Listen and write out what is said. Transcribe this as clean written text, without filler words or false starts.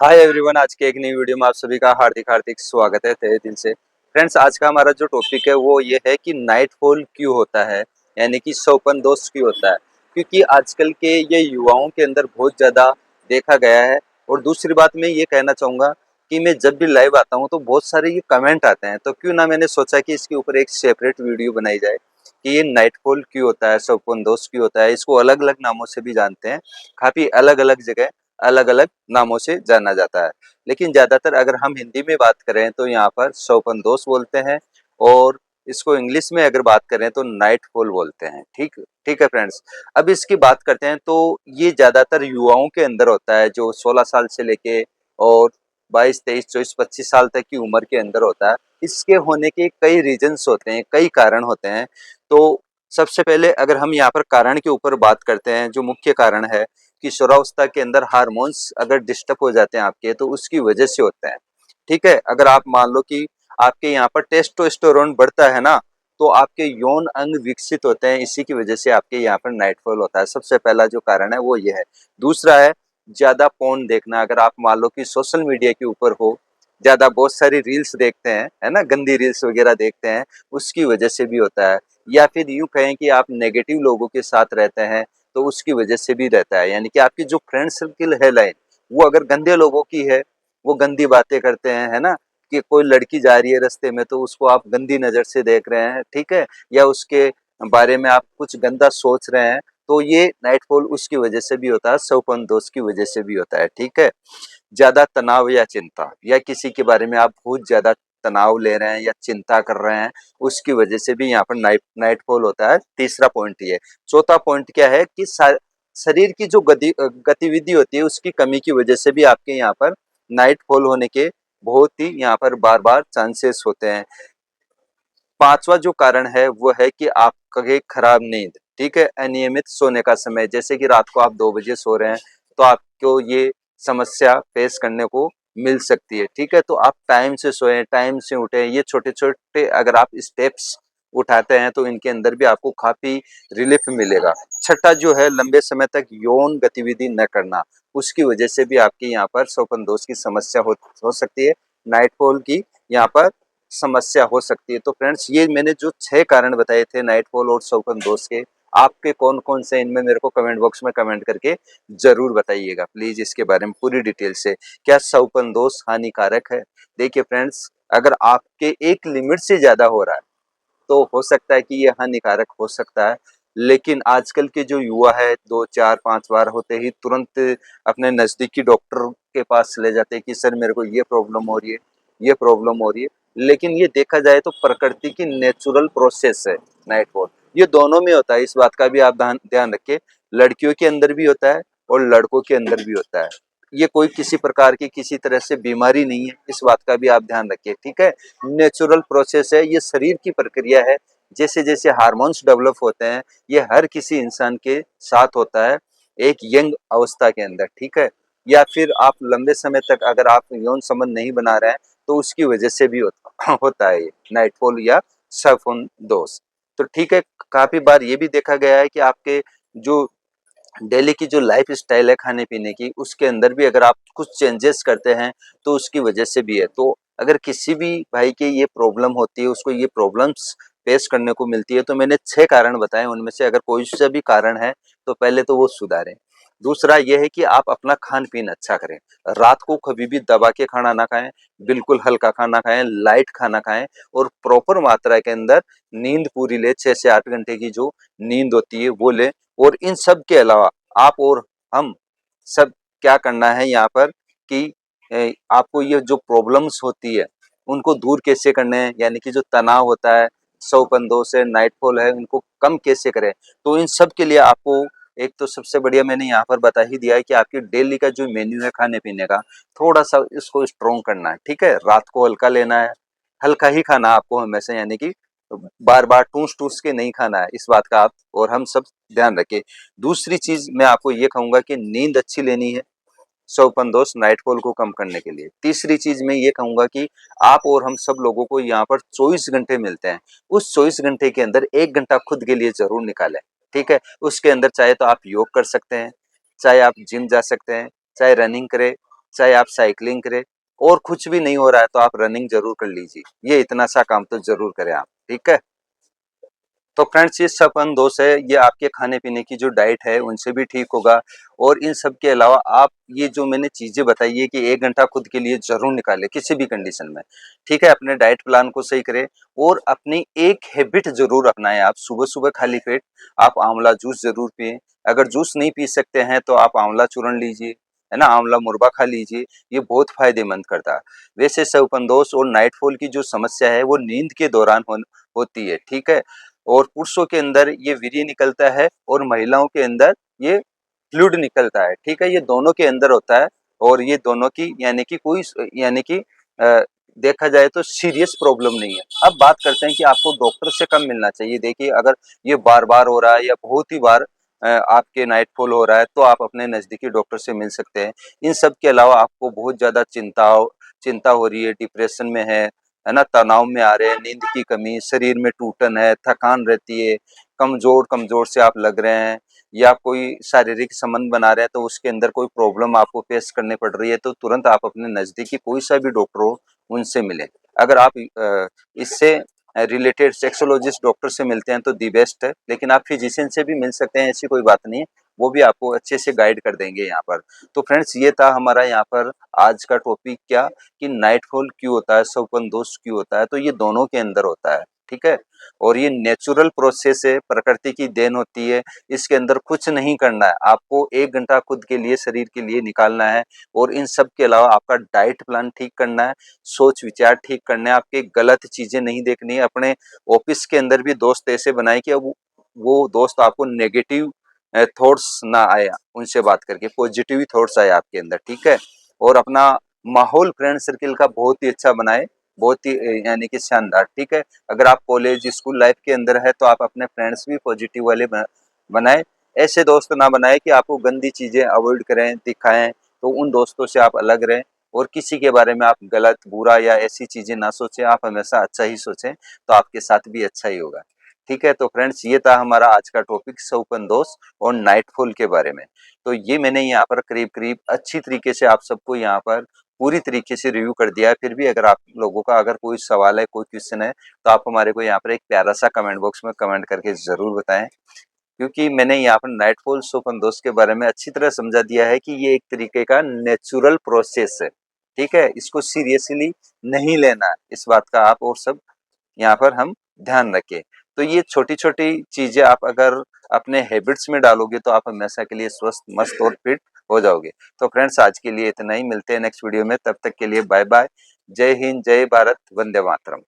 Hi everyone, आज के एक नई वीडियो में आप सभी का हार्दिक हार्दिक स्वागत है तहे दिल से। फ्रेंड्स, आज का हमारा जो टॉपिक है वो ये है कि नाइटफॉल क्यों होता है, यानी कि सोपन दोष क्यों होता है। क्योंकि आजकल के ये युवाओं के अंदर बहुत ज़्यादा देखा गया है। और दूसरी बात मैं ये कहना चाहूँगा कि मैं जब भी लाइव आता हूँ तो बहुत सारे ये कमेंट आते हैं, तो क्यों ना मैंने सोचा कि इसके ऊपर एक सेपरेट वीडियो बनाई जाए कि ये नाइटफॉल क्यों होता है, सोपन दोष क्यों होता है। इसको अलग अलग नामों से भी जानते हैं, काफ़ी अलग अलग जगह अलग अलग नामों से जाना जाता है। लेकिन ज़्यादातर अगर हम हिंदी में बात करें तो यहाँ पर शोपनदोष बोलते हैं, और इसको इंग्लिश में अगर बात करें तो नाइटफॉल बोलते हैं। ठीक ठीक है फ्रेंड्स। अब इसकी बात करते हैं तो ये ज़्यादातर युवाओं के अंदर होता है, जो 16 साल से लेके और 22, 23, 24, 25 साल तक की उम्र के अंदर होता है। इसके होने के कई रीजंस होते हैं, कई कारण होते हैं। तो सबसे पहले अगर हम यहाँ पर कारण के ऊपर बात करते हैं, जो मुख्य कारण है किशोरावस्था के अंदर हार्मोन्स अगर डिस्टर्ब हो जाते हैं आपके, तो उसकी वजह से होता है। ठीक है, अगर आप मान लो कि आपके यहाँ पर टेस्टोस्टेरोन बढ़ता है ना, तो आपके यौन अंग विकसित होते हैं, इसी की वजह से आपके यहाँ पर नाइटफॉल होता है। सबसे पहला जो कारण है वो ये है। दूसरा है ज्यादा फोन देखना। अगर आप मान लो कि सोशल मीडिया के ऊपर हो, ज्यादा बहुत सारी रील्स देखते हैं, है ना, गंदी रील्स वगैरह देखते हैं, उसकी वजह से भी होता है। या फिर यूं कहें कि आप नेगेटिव लोगों के साथ रहते हैं, तो उसकी वजह से भी रहता है। यानी कि आपकी जो फ्रेंड सर्किल है लाइन, वो अगर गंदे लोगों की है, वो गंदी बातें करते हैं, है ना, कि कोई लड़की जा रही है रास्ते में तो उसको आप गंदी नजर से देख रहे हैं, ठीक है, या उसके बारे में आप कुछ गंदा सोच रहे हैं, तो ये नाइटफॉल उसकी वजह से भी होता है, सौपन दोष की वजह से भी होता है। ठीक है। ज्यादा तनाव या चिंता, या किसी के बारे में आप बहुत ज्यादा तनाव ले रहे हैं या चिंता कर रहे हैं, उसकी वजह से भी यहाँ पर नाइटफॉल होता है। तीसरा पॉइंट ये। चौथा पॉइंट क्या है कि शरीर की जो गतिविधि होती है उसकी कमी की वजह से भी आपके यहाँ पर नाइटफॉल होने के बहुत ही यहाँ पर बार बार चांसेस होते हैं। पांचवा जो कारण है वो है कि आपका खराब नींद। ठीक है, अनियमित सोने का समय, जैसे कि रात को आप 2 बजे सो रहे हैं, तो आपको ये समस्या फेस करने को मिल सकती है। ठीक है, तो आप टाइम से सोएं, टाइम से उठें। ये छोटे छोटे अगर आप स्टेप्स उठाते हैं तो इनके अंदर भी आपको काफी रिलीफ मिलेगा। छठा जो है, लंबे समय तक यौन गतिविधि न करना, उसकी वजह से भी आपके यहाँ पर सोपन दोष की समस्या हो सकती है। नाइटफॉल की यहाँ पर समस्या हो सकती है। तो फ्रेंड्स, ये मैंने जो 6 कारण बताए थे नाइटफॉल और शौकन दोष के, आपके कौन कौन से इनमें मेरे को कमेंट बॉक्स में कमेंट करके जरूर बताइएगा प्लीज, इसके बारे में पूरी डिटेल से। क्या शौकन दोष हानिकारक है? देखिए फ्रेंड्स, अगर आपके एक लिमिट से ज्यादा हो रहा है तो हो सकता है कि ये हानिकारक हो सकता है। लेकिन आजकल के जो युवा है, 2, 4, 5 बार होते ही तुरंत अपने नजदीकी डॉक्टर के पास ले जाते हैं कि सर मेरे को ये प्रॉब्लम हो रही है, ये प्रॉब्लम हो रही है। लेकिन ये देखा जाए तो प्रकृति की नेचुरल प्रोसेस है नाइटफॉल। ये दोनों में होता है, इस बात का भी आप ध्यान ध्यान रखिए। लड़कियों के अंदर भी होता है और लड़कों के अंदर भी होता है। ये कोई किसी प्रकार की किसी तरह से बीमारी नहीं है, इस बात का भी आप ध्यान रखिए। ठीक है, नेचुरल प्रोसेस है, ये शरीर की प्रक्रिया है। जैसे जैसे हार्मोन्स डेवलप होते हैं, ये हर किसी इंसान के साथ होता है एक यंग अवस्था के अंदर। ठीक है, या फिर आप लंबे समय तक अगर आप यौन संबंध नहीं बना रहे हैं, तो उसकी वजह से भी होता है ये नाइटफॉल या सफोन दोष। तो ठीक है, काफी बार ये भी देखा गया है कि आपके जो डेली की जो लाइफ स्टाइल है खाने पीने की, उसके अंदर भी अगर आप कुछ चेंजेस करते हैं तो उसकी वजह से भी है। तो अगर किसी भी भाई की ये प्रॉब्लम होती है, उसको ये प्रॉब्लम्स फेस करने को मिलती है, तो मैंने 6 कारण बताए, उनमें से अगर कोई सा भी कारण है तो पहले तो वो सुधारें। दूसरा ये है कि आप अपना खान पीन अच्छा करें। रात को कभी भी दबा के खाना ना खाएं, बिल्कुल हल्का खाना खाएं, लाइट खाना खाएं, और प्रॉपर मात्रा के अंदर नींद पूरी ले। 6 से 8 घंटे की जो नींद होती है वो ले। और इन सब के अलावा आप और हम सब क्या करना है यहाँ पर कि आपको ये जो प्रॉब्लम्स होती है उनको दूर कैसे करने हैं, यानी कि जो तनाव होता है, सौपन दोष है, नाइटफॉल है, उनको कम कैसे करें। तो इन सब के लिए आपको एक तो सबसे बढ़िया मैंने यहाँ पर बता ही दिया है कि आपकी डेली का जो मेन्यू है खाने पीने का, थोड़ा सा इसको स्ट्रॉन्ग करना है। ठीक है, रात को हल्का लेना है, हल्का ही खाना आपको हमेशा, यानी कि बार बार टूस टूस के नहीं खाना है, इस बात का आप और हम सब ध्यान रखें। दूसरी चीज मैं आपको ये कहूंगा कि नींद अच्छी लेनी है शौपन दोष नाइटफॉल को कम करने के लिए। तीसरी चीज मैं ये कहूंगा कि आप और हम सब लोगों को यहाँ पर 24 घंटे मिलते हैं, उस 24 घंटे के अंदर 1 घंटा खुद के लिए जरूर निकालें। ठीक है, उसके अंदर चाहे तो आप योग कर सकते हैं, चाहे आप जिम जा सकते हैं, चाहे रनिंग करें, चाहे आप साइकिलिंग करें, और कुछ भी नहीं हो रहा है तो आप रनिंग जरूर कर लीजिए। ये इतना सा काम तो जरूर करें आप, ठीक है। तो फ्रेंड्स ये सपन दोष है, ये आपके खाने पीने की जो डाइट है उनसे भी ठीक होगा। और इन सब के अलावा आप ये जो मैंने चीजें बताई है कि 1 घंटा खुद के लिए जरूर निकालें किसी भी कंडीशन में, ठीक है। अपने डाइट प्लान को सही करें और अपनी एक हैबिट जरूर अपनाएं। आप सुबह सुबह खाली पेट आप आंवला जूस जरूर पिए। अगर जूस नहीं पी सकते हैं तो आप आंवला चूर्ण लीजिए, है ना, आंवला मुरब्बा खा लीजिए, ये बहुत फायदेमंद करता है। वैसे सवपनदोष और नाइटफॉल की जो समस्या है वो नींद के दौरान होती है, ठीक है। और पुरुषों के अंदर ये वीर्य निकलता है और महिलाओं के अंदर ये फ्लूइड निकलता है, ठीक है। ये दोनों के अंदर होता है और ये दोनों की यानी कि कोई यानी कि देखा जाए तो सीरियस प्रॉब्लम नहीं है। अब बात करते हैं कि आपको डॉक्टर से कब मिलना चाहिए। देखिए अगर ये बार बार हो रहा है या बहुत ही बार आपके नाइटफॉल हो रहा है तो आप अपने नजदीकी डॉक्टर से मिल सकते हैं। इन सब के अलावा आपको बहुत ज्यादा चिंता हो रही है, डिप्रेशन में है ना, तनाव में आ रहे हैं, नींद की कमी, शरीर में टूटन है, थकान रहती है, कमजोर कमजोर से आप लग रहे हैं, या कोई शारीरिक संबंध बना रहे हैं तो उसके अंदर कोई प्रॉब्लम आपको फेस करनी पड़ रही है, तो तुरंत आप अपने नजदीकी कोई सा भी डॉक्टर हो उनसे मिलें। अगर आप इससे रिलेटेड सेक्सोलॉजिस्ट डॉक्टर से मिलते हैं तो दी बेस्ट है, लेकिन आप फिजिशियन से भी मिल सकते हैं, ऐसी कोई बात नहीं है, वो भी आपको अच्छे से गाइड कर देंगे यहाँ पर। तो फ्रेंड्स ये था हमारा यहाँ पर आज का टॉपिक, क्या कि नाइटफॉल क्यों होता है, स्वप्न दोष क्यों होता है। तो ये दोनों के अंदर होता है, ठीक है। और ये नेचुरल प्रोसेस है, प्रकृति की देन होती है, इसके अंदर कुछ नहीं करना है। आपको 1 घंटा खुद के लिए शरीर के लिए निकालना है और इन सब के अलावा आपका डाइट प्लान ठीक करना है, सोच विचार ठीक करने हैं, आपके गलत चीजें नहीं देखनी है। अपने ऑफिस के अंदर भी दोस्त ऐसे बनाए कि अब वो दोस्त आपको नेगेटिव थॉट्स ना आए, उनसे बात करके पॉजिटिव थॉट्स आए आपके अंदर, ठीक है। और अपना माहौल फ्रेंड सर्किल का बहुत ही अच्छा बनाए, बहुत ही यानी कि शानदार, ठीक है। अगर आप कॉलेज स्कूल लाइफ के अंदर है तो आप अपने फ्रेंड्स भी पॉजिटिव वाले बनाए। ऐसे दोस्त ना बनाए कि आपको गंदी चीजें अवॉइड करें, दिखाएं, तो उन दोस्तों से आप अलग रहें। और किसी के बारे में आप गलत बुरा या ऐसी चीजें ना सोचें, आप हमेशा अच्छा ही सोचें, तो आपके साथ भी अच्छा ही होगा, ठीक है। तो फ्रेंड्स ये था हमारा आज का टॉपिक स्वप्न दोष और नाइटफॉल के बारे में। तो ये मैंने यहाँ पर करीब करीब अच्छी तरीके से आप सबको यहाँ पर पूरी तरीके से रिव्यू कर दिया है। फिर भी अगर आप लोगों का अगर कोई सवाल है, कोई क्वेश्चन है, तो आप हमारे को यहाँ पर एक प्यारा सा कमेंट बॉक्स में कमेंट करके जरूर बताएं, क्योंकि मैंने यहाँ पर नाइटफॉल स्वप्न दोष के बारे में अच्छी तरह समझा दिया है कि ये एक तरीके का नेचुरल प्रोसेस है, ठीक है। इसको सीरियसली नहीं लेना है, इस बात का आप और सब यहाँ पर हम ध्यान रखें। तो ये छोटी छोटी चीजें आप अगर अपने हैबिट्स में डालोगे तो आप हमेशा के लिए स्वस्थ मस्त और फिट हो जाओगे। तो फ्रेंड्स आज के लिए इतना ही, मिलते हैं नेक्स्ट वीडियो में, तब तक के लिए बाय बाय। जय हिंद, जय भारत, वंदे मातरम।